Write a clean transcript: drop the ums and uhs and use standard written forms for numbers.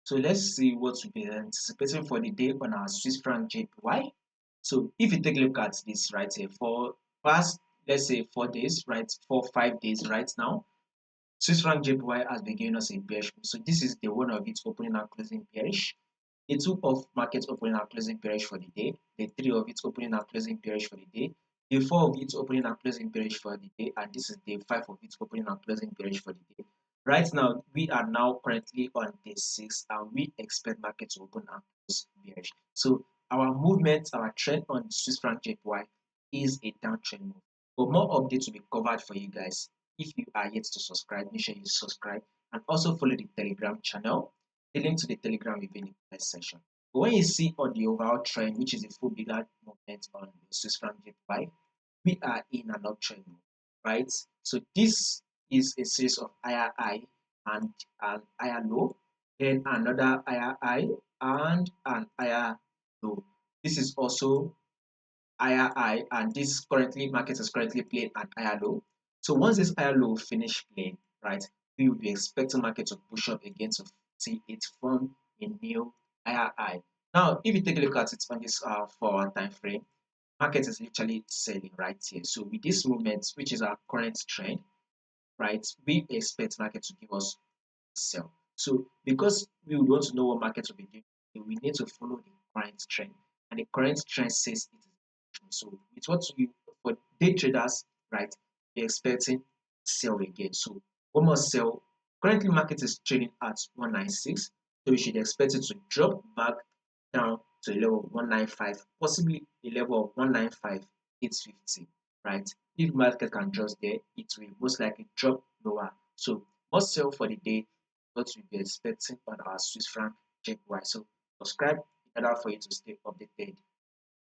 So let's see what we've been anticipating for the day on our Swiss franc JPY. So if you take a look at this right here, for past, let's say 4 days, right, 4 5 days right now, Swiss franc JPY has been giving us a bearish move. So this is the one of its opening and closing bearish. The two of market opening and closing bearish for the day. The three of its opening and closing bearish for the day. The four of its opening and closing bearish for the day. And this is the five of its opening and closing bearish for the day. Right now, we are now currently on day 6 and we expect market to open and close bearish. So our movement, our trend on Swiss franc JPY is a downtrend move. But more updates will be covered for you guys. If you are yet to subscribe, make sure you subscribe and also follow the Telegram channel. The link to the Telegram will be in the comment section. But when you see on the overall trend, which is a full bigger movement on the Swiss franc JPY, we are in an uptrend move, right? So this is a series of higher high and an higher low, then another higher high and an higher low. This is also higher high, and this currently market is currently playing an higher low. So once this higher low finish playing, right, we will be expecting market to push up again to see it form a new higher high. Now, if you take a look at it on this 4 hour time frame, market is literally selling right here. So with this movement, which is our current trend, right, we expect market to give us a sell. So because we would want to know what market will be doing, we need to follow the current trend, and the current trend says it is. So with what we, for day traders, right, we're expecting sell again. So one more sell. Currently market is trading at 196, so we should expect it to drop back down to a level of 195, possibly a level of 195,850, right? If market can just there, it will most likely drop lower. So must sell for the day, what we'll be expecting on our Swiss franc JPY. So subscribe in order for you to stay updated